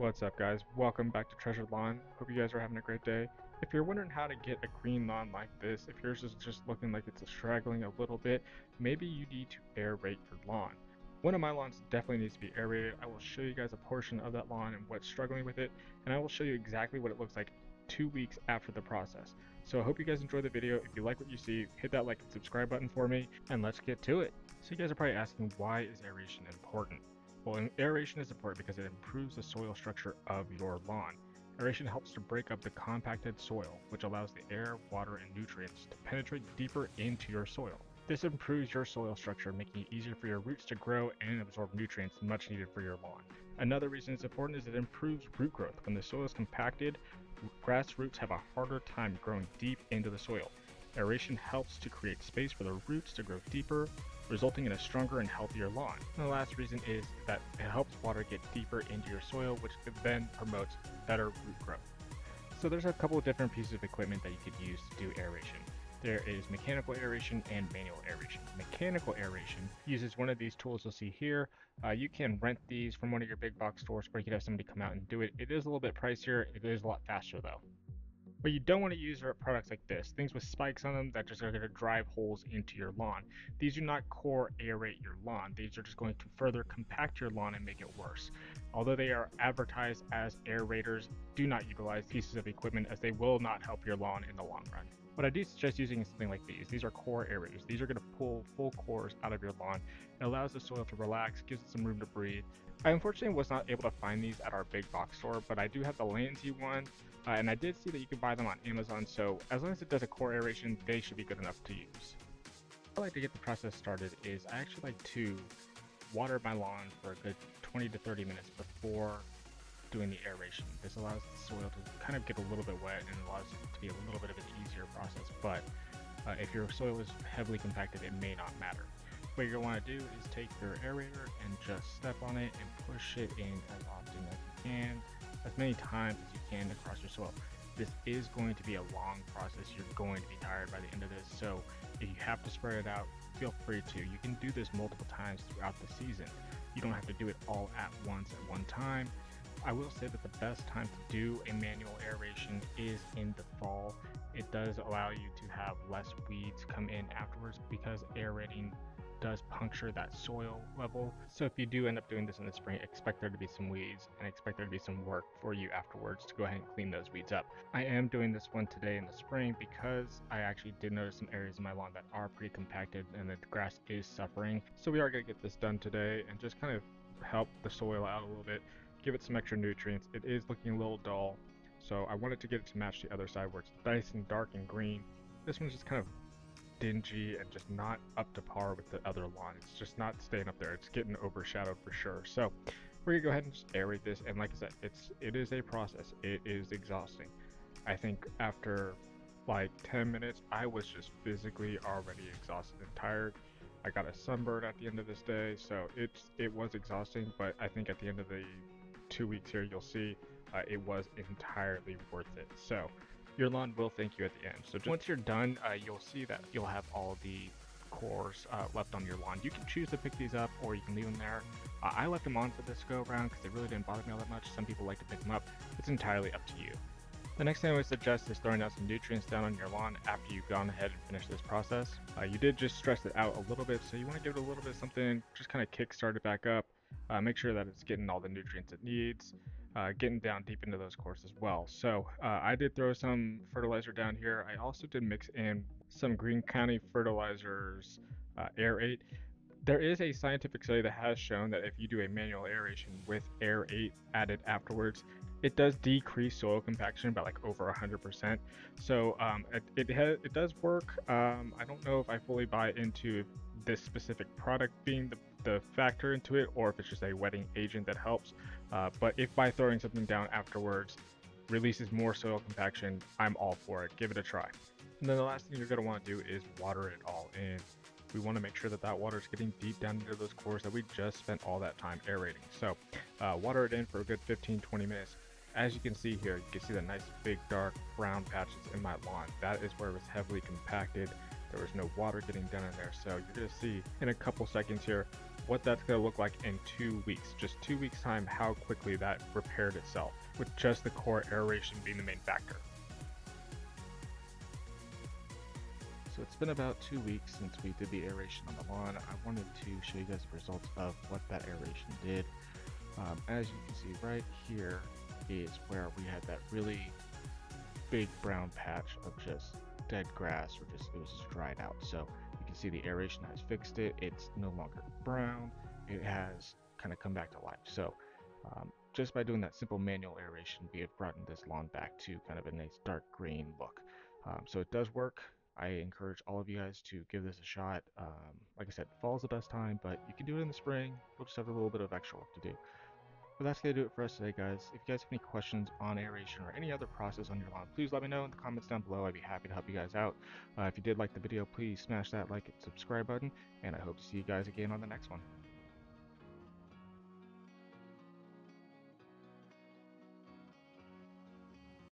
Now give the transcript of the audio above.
What's up, guys? Welcome back to Treasured Lawn. Hope you guys are having a great day. If you're wondering how to get a green lawn like this, if yours is just looking like it's straggling a little bit, maybe you need to aerate your lawn. One of my lawns definitely needs to be aerated. I will show you guys a portion of that lawn and what's struggling with it, and I will show you exactly what it looks like 2 weeks after the process. So I hope you guys enjoy the video. If you like what you see, hit that like and subscribe button for me, and let's get to it. So you guys are probably asking, why is aeration important? Well, aeration is important because it improves the soil structure of your lawn. Aeration helps to break up the compacted soil, which allows the air, water, and nutrients to penetrate deeper into your soil. This improves your soil structure, making it easier for your roots to grow and absorb nutrients much needed for your lawn. Another reason it's important is it improves root growth. When the soil is compacted, grass roots have a harder time growing deep into the soil. Aeration helps to create space for the roots to grow deeper, resulting in a stronger and healthier lawn. And the last reason is that it helps water get deeper into your soil, which then promotes better root growth. So there's a couple of different pieces of equipment that you could use to do aeration. There is mechanical aeration and manual aeration. Mechanical aeration uses one of these tools you'll see here. You can rent these from one of your big box stores, or you can have somebody come out and do it. It is a little bit pricier. It is a lot faster though. What you don't want to use are products like this, things with spikes on them that just are going to drive holes into your lawn. These do not core aerate your lawn. These are just going to further compact your lawn and make it worse. Although they are advertised as aerators, do not utilize pieces of equipment as they will not help your lawn in the long run. What I do suggest using is something like these. These are core aerators. These are going to pull full cores out of your lawn. It allows the soil to relax, gives it some room to breathe. I unfortunately was not able to find these at our big box store, but I do have the Landsy one. And I did see that you can buy them on Amazon, so as long as it does a core aeration, they should be good enough to use. What I like to get the process started is I actually like to water my lawn for a good 20 to 30 minutes before doing the aeration. This allows the soil to kind of get a little bit wet and allows it to be a little bit of an easier process, but if your soil is heavily compacted, it may not matter. What you're going to want to do is take your aerator and just step on it and push it in as often as you can, as many times as you can across your soil. This is going to be a long process. You're going to be tired by the end of this, so if you have to spread it out, feel free to. You can do this multiple times throughout the season. You don't have to do it all at once at one time. I will say that the best time to do a manual aeration is in the fall. It does allow you to have less weeds come in afterwards because aerating does puncture that soil level. So if you do end up doing this in the spring, expect there to be some weeds and expect there to be some work for you afterwards to go ahead and clean those weeds up. I am doing this one today in the spring because I actually did notice some areas in my lawn that are pretty compacted and the grass is suffering. So we are going to get this done today and just kind of help the soil out a little bit, give it some extra nutrients. It is looking a little dull, so I wanted to get it to match the other side where it's nice and dark and green. This one's just kind of dingy and just not up to par with the other lawn. It's just not staying up there. It's getting overshadowed for sure. So we're gonna go ahead and just aerate this, and like I said, it is a process. It is exhausting. I think after like 10 minutes I was just physically already exhausted and tired. I got a sunburn at the end of this day, so it was exhausting, but I think at the end of the 2 weeks here you'll see it was entirely worth it. So your lawn will thank you at the end. So once you're done, you'll see that you'll have all the cores left on your lawn. You can choose to pick these up or you can leave them there. I left them on for this go around because they really didn't bother me all that much. Some people like to pick them up. It's entirely up to you. The next thing I would suggest is throwing out some nutrients down on your lawn after you've gone ahead and finished this process. You did just stress it out a little bit, so you want to give it a little bit of something, just kind of kickstart it back up. Make sure that it's getting all the nutrients it needs. Getting down deep into those cores as well. So I did throw some fertilizer down here. I also did mix in some Green County Fertilizers aerate. There is a scientific study that has shown that if you do a manual aeration with aerate added afterwards, it does decrease soil compaction by like over 100%. So it does work. I don't know if I fully buy into this specific product being the factor into it, or if it's just a wetting agent that helps. But if by throwing something down afterwards releases more soil compaction, I'm all for it. Give it a try. And then the last thing you're going to want to do is water it all in. We want to make sure that that water is getting deep down into those cores that we just spent all that time aerating. So water it in for a good 15-20 minutes. As you can see here, you can see the nice big dark brown patches in my lawn. That is where it was heavily compacted. There was no water getting down in there. So you're going to see in a couple seconds here, what that's going to look like in 2 weeks. Just 2 weeks time, how quickly that repaired itself, with just the core aeration being the main factor. So it's been about 2 weeks since we did the aeration on the lawn. I wanted to show you guys the results of what that aeration did. As you can see right here is where we had that really big brown patch of just dead grass, or just, it was just dried out. So you can see the aeration has fixed it. It's no longer brown. It has kind of come back to life. So just by doing that simple manual aeration, we have brought this lawn back to kind of a nice dark green look. So it does work. I encourage all of you guys to give this a shot. Like I said, fall's the best time, but you can do it in the spring. We'll just have a little bit of extra work to do. But that's going to do it for us today, guys. If you guys have any questions on aeration or any other process on your lawn, please let me know in the comments down below. I'd be happy to help you guys out. If you did like the video, please smash that like and subscribe button, and I hope to see you guys again on the next one.